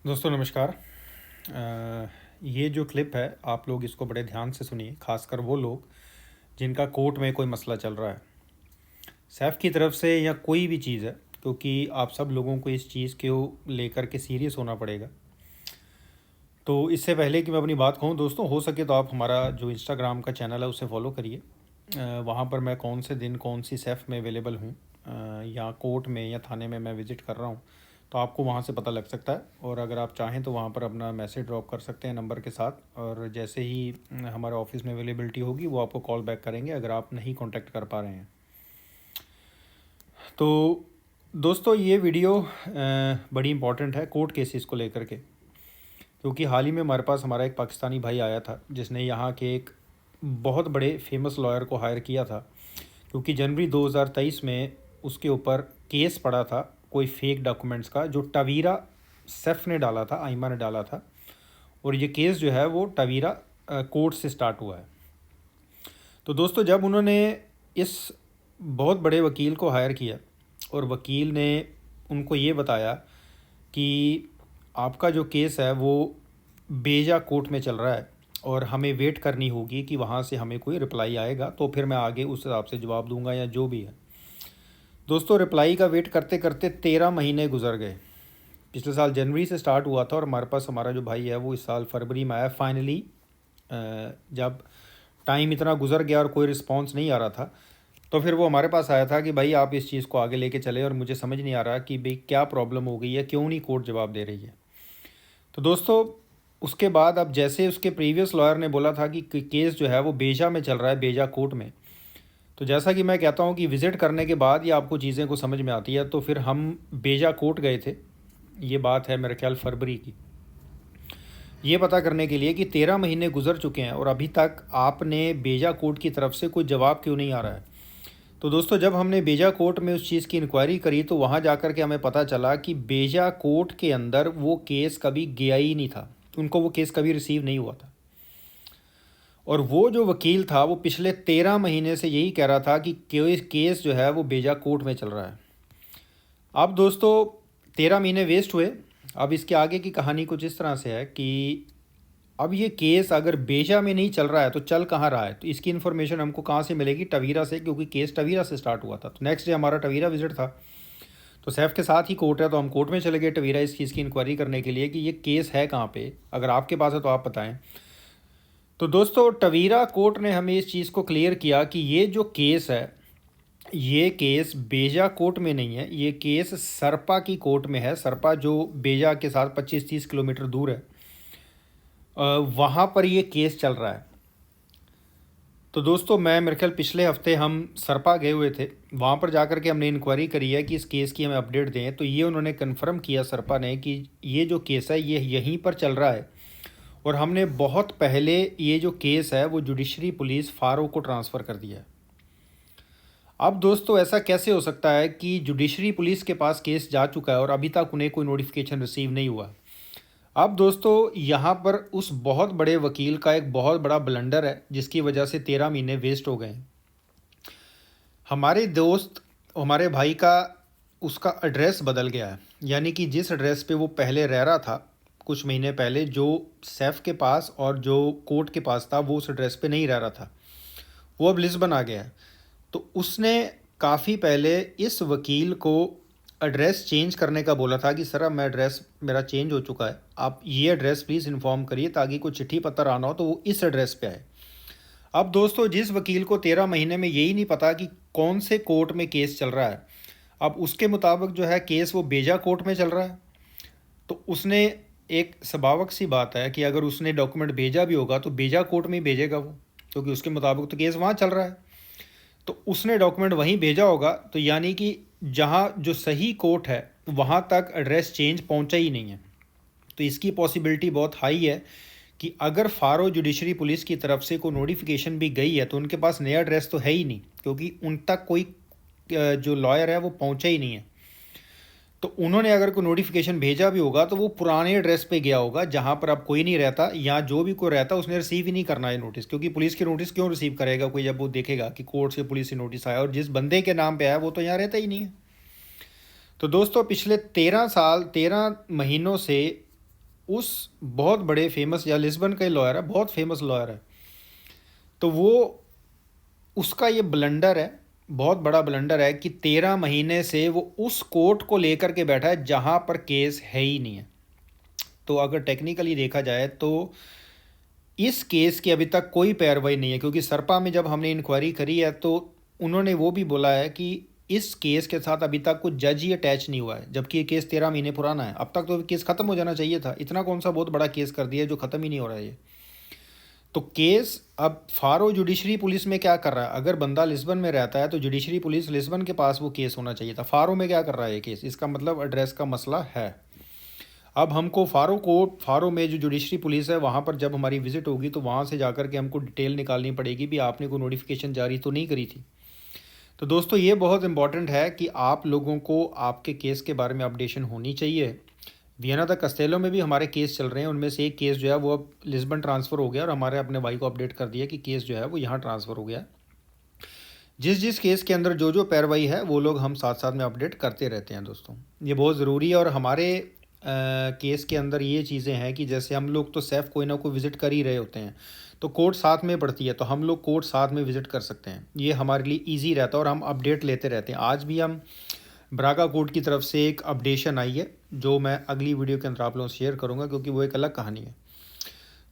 दोस्तों नमस्कार। ये जो क्लिप है आप लोग इसको बड़े ध्यान से सुनिए, खासकर वो लोग जिनका कोर्ट में कोई मसला चल रहा है सैफ की तरफ से या कोई भी चीज़ है, क्योंकि आप सब लोगों को इस चीज़ को लेकर के सीरियस होना पड़ेगा। तो इससे पहले कि मैं अपनी बात कहूँ दोस्तों, हो सके तो आप हमारा जो इंस्टाग्राम का चैनल है उसे फॉलो करिए। वहाँ पर मैं कौन से दिन कौन सी सैफ में अवेलेबल हूँ, या कोर्ट में या थाने में मैं विज़िट कर रहा हूँ, तो आपको वहाँ से पता लग सकता है। और अगर आप चाहें तो वहाँ पर अपना मैसेज ड्रॉप कर सकते हैं नंबर के साथ, और जैसे ही हमारे ऑफिस में अवेलेबिलिटी होगी वो आपको कॉल बैक करेंगे अगर आप नहीं कांटेक्ट कर पा रहे हैं। तो दोस्तों ये वीडियो बड़ी इम्पॉर्टेंट है कोर्ट केसेस को लेकर के, क्योंकि हाल ही में हमारे पास हमारा एक पाकिस्तानी भाई आया था जिसने यहाँ के एक बहुत बड़े फेमस लॉयर को हायर किया था, क्योंकि जनवरी 2023 में उसके ऊपर केस पड़ा था कोई फेक डॉक्यूमेंट्स का, जो टवीरा सेफ ने डाला था, आइमा ने डाला था। और ये केस जो है वो टवीरा कोर्ट से स्टार्ट हुआ है। तो दोस्तों जब उन्होंने इस बहुत बड़े वकील को हायर किया और वकील ने उनको ये बताया कि आपका जो केस है वो बेजा कोर्ट में चल रहा है और हमें वेट करनी होगी कि वहाँ से हमें कोई रिप्लाई आएगा, तो फिर मैं आगे उस हिसाब से जवाब दूंगा या जो भी है। दोस्तों रिप्लाई का वेट करते करते 13 महीने गुजर गए। पिछले साल जनवरी से स्टार्ट हुआ था और हमारे पास हमारा जो भाई है वो इस साल फरवरी में आया फाइनली। जब टाइम इतना गुजर गया और कोई रिस्पांस नहीं आ रहा था, तो फिर वो हमारे पास आया था कि भाई आप इस चीज़ को आगे लेके चले और मुझे समझ नहीं आ रहा कि भाई क्या प्रॉब्लम हो गई है, क्यों नहीं कोर्ट जवाब दे रही है। तो दोस्तों उसके बाद अब जैसे उसके प्रीवियस लॉयर ने बोला था कि केस जो है वो बेजा में चल रहा है, बेजा कोर्ट में, तो जैसा कि मैं कहता हूँ कि विज़िट करने के बाद ही आपको चीज़ें को समझ में आती है। तो फिर हम बेजा कोर्ट गए थे, ये बात है मेरे ख्याल फरवरी की, ये पता करने के लिए कि 13 महीने गुजर चुके हैं और अभी तक आपने बेजा कोर्ट की तरफ से कोई जवाब क्यों नहीं आ रहा है। तो दोस्तों जब हमने बेजा कोर्ट में उस चीज़ की इंक्वायरी करी तो वहाँ जा कर के हमें पता चला कि बेजा कोर्ट के अंदर वो केस कभी गया ही नहीं था, उनको वो केस कभी रिसीव नहीं हुआ था। और वो जो वकील था वो पिछले 13 महीने से यही कह रहा था कि केस जो है वो बेजा कोर्ट में चल रहा है। अब दोस्तों 13 महीने वेस्ट हुए। अब इसके आगे की कहानी कुछ इस तरह से है कि अब ये केस अगर बेजा में नहीं चल रहा है तो चल कहाँ रहा है, तो इसकी इन्फॉर्मेशन हमको कहाँ से मिलेगी? टवीरा से, क्योंकि केस टवीरा से स्टार्ट हुआ था। तो नेक्स्ट डे हमारा टवीरा विजिट था, तो सैफ के साथ ही कोर्ट है तो हम कोर्ट में चले गए टवीरा इस चीज़ की इंक्वायरी करने के लिए कि ये केस है कहाँ पे, अगर आपके पास है तो आप बताएं। तो दोस्तों टवीरा कोर्ट ने हमें इस चीज़ को क्लियर किया कि ये जो केस है ये केस बेजा कोर्ट में नहीं है, ये केस सरपा की कोर्ट में है। सरपा जो बेजा के साथ 25-30 किलोमीटर दूर है, वहाँ पर ये केस चल रहा है। तो दोस्तों मैं मेरे ख्याल पिछले हफ्ते हम सरपा गए हुए थे, वहाँ पर जाकर के हमने इंक्वायरी करी है कि इस केस की हमें अपडेट दें। तो ये उन्होंने कन्फर्म किया सरपा ने कि ये जो केस है ये यहीं पर चल रहा है और हमने बहुत पहले ये जो केस है वो जुडिशरी पुलिस फारो को ट्रांसफ़र कर दिया है। अब दोस्तों ऐसा कैसे हो सकता है कि जुडिशरी पुलिस के पास केस जा चुका है और अभी तक उन्हें कोई नोटिफिकेशन रिसीव नहीं हुआ? अब दोस्तों यहाँ पर उस बहुत बड़े वकील का एक बहुत बड़ा ब्लंडर है जिसकी वजह से 13 महीने वेस्ट हो गए हैं। हमारे दोस्त, हमारे भाई का उसका एड्रेस बदल गया है, यानी कि जिस एड्रेस पे वो पहले रह रहा था कुछ महीने पहले, जो सैफ के पास और जो कोर्ट के पास था, वो उस एड्रेस पे नहीं रह रहा था, वो अब लिस्बन आ गया है। तो उसने काफ़ी पहले इस वकील को एड्रेस चेंज करने का बोला था कि सर अब मैं एड्रेस मेरा चेंज हो चुका है, आप ये एड्रेस प्लीज़ इन्फॉर्म करिए ताकि कोई चिट्ठी पत्र आना हो तो वो इस एड्रेस पे आए। अब दोस्तों जिस वकील को 13 महीने में यही नहीं पता कि कौन से कोर्ट में केस चल रहा है, अब उसके मुताबिक जो है केस वो बेजा कोर्ट में चल रहा है, तो उसने, एक स्वाभाविक सी बात है कि अगर उसने डॉक्यूमेंट भेजा भी होगा तो बेजा कोर्ट में ही भेजेगा वो, क्योंकि उसके मुताबिक तो केस वहाँ चल रहा है। तो उसने डॉक्यूमेंट वहीं भेजा होगा, तो यानी कि जहाँ जो सही कोर्ट है वहाँ तक एड्रेस चेंज पहुँचा ही नहीं है। तो इसकी पॉसिबिलिटी बहुत हाई है कि अगर फारो जुडिशरी पुलिस की तरफ से कोई नोटिफिकेशन भी गई है तो उनके पास नया एड्रेस तो है ही नहीं, क्योंकि उन तक कोई जो लॉयर है वो पहुँचा ही नहीं है। तो उन्होंने अगर कोई नोटिफिकेशन भेजा भी होगा तो वो पुराने एड्रेस पे गया होगा जहाँ पर अब कोई नहीं रहता, या जो भी कोई रहता उसने रिसीव ही नहीं करना है नोटिस, क्योंकि पुलिस की नोटिस क्यों रिसीव करेगा कोई जब वो देखेगा कि कोर्ट से पुलिस से नोटिस आया और जिस बंदे के नाम पे आया वो तो यहाँ रहता ही नहीं है। तो दोस्तों पिछले 13 महीनों से उस बहुत बड़े फेमस, या लिस्बन का ही लॉयर है, बहुत फेमस लॉयर है, तो वो उसका ये ब्लंडर है, बहुत बड़ा ब्लंडर है कि 13 महीने से वो उस कोर्ट को लेकर के बैठा है जहाँ पर केस है ही नहीं है। तो अगर टेक्निकली देखा जाए तो इस केस की अभी तक कोई पैरवाई नहीं है, क्योंकि सरपा में जब हमने इंक्वायरी करी है तो उन्होंने वो भी बोला है कि इस केस के साथ अभी तक कुछ जज ही अटैच नहीं हुआ है, जबकि ये केस 13 महीने पुराना है। अब तक तो केस ख़त्म हो जाना चाहिए था, इतना कौन सा बहुत बड़ा केस कर दिया है जो ख़त्म ही नहीं हो रहा है ये। तो केस अब फारो जुडिशरी पुलिस में क्या कर रहा है, अगर बंदा लिस्बन में रहता है तो जुडिशरी पुलिस लिस्बन के पास वो केस होना चाहिए था। फारो में क्या कर रहा है ये केस, इसका मतलब एड्रेस का मसला है। अब हमको फारो में जो जुडिशरी पुलिस है वहाँ पर जब हमारी विज़िट होगी तो वहाँ से जाकर के हमको डिटेल निकालनी पड़ेगी भी आपने कोई नोटिफिकेशन जारी तो नहीं करी थी। तो दोस्तों ये बहुत इंपॉर्टेंट है कि आप लोगों को आपके केस के बारे में अपडेशन होनी चाहिए। वियना द कस्टेलो में भी हमारे केस चल रहे हैं, उनमें से एक केस जो है वो अब लिस्बन ट्रांसफ़र हो गया और हमारे अपने भाई को अपडेट कर दिया कि केस जो है वो यहाँ ट्रांसफ़र हो गया। जिस जिस केस के अंदर जो जो पैरवाई है वो लोग हम साथ साथ में अपडेट करते रहते हैं दोस्तों, ये बहुत ज़रूरी है। और हमारे केस के अंदर ये चीज़ें हैं कि जैसे हम लोग तो सेफ कोई ना कोई विज़िट कर ही रहे होते हैं, तो कोर्ट साथ में पड़ती है, तो हम लोग कोर्ट साथ में विज़िट कर सकते हैं, ये हमारे लिए ईजी रहता है और हम अपडेट लेते रहते हैं। आज भी हम ब्रागा कोर्ट की तरफ से एक अपडेशन आई है जो मैं अगली वीडियो के अंदर आप लोगों से शेयर करूँगा, क्योंकि वो एक अलग कहानी है।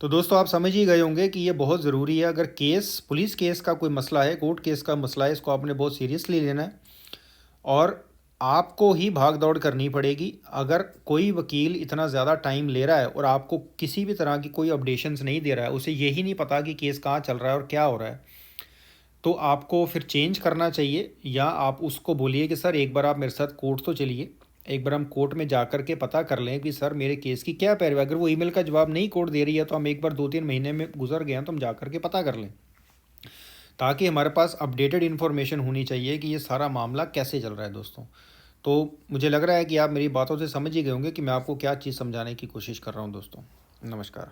तो दोस्तों आप समझ ही गए होंगे कि ये बहुत ज़रूरी है। अगर केस पुलिस केस का कोई मसला है, कोर्ट केस का मसला है, इसको आपने बहुत सीरियसली लेना है और आपको ही भाग दौड़ करनी पड़ेगी। अगर कोई वकील इतना ज़्यादा टाइम ले रहा है और आपको किसी भी तरह की कोई अपडेशंस नहीं दे रहा है, उसे यही नहीं पता कि केस कहाँ चल रहा है और क्या हो रहा है, तो आपको फिर चेंज करना चाहिए। या आप उसको बोलिए कि सर एक बार आप मेरे साथ कोर्ट तो चलिए, एक बार हम कोर्ट में जा कर के पता कर लें कि सर मेरे केस की क्या पैरवी। अगर वो ईमेल का जवाब नहीं कोर्ट दे रही है तो हम एक बार 2-3 महीने में गुजर गए हैं तो हम जा कर के पता कर लें, ताकि हमारे पास अपडेटेड इन्फॉर्मेशन होनी चाहिए कि ये सारा मामला कैसे चल रहा है दोस्तों। तो मुझे लग रहा है कि आप मेरी बातों से समझ ही गए होंगे कि मैं आपको क्या चीज़ समझाने की कोशिश कर रहा हूँ दोस्तों। नमस्कार।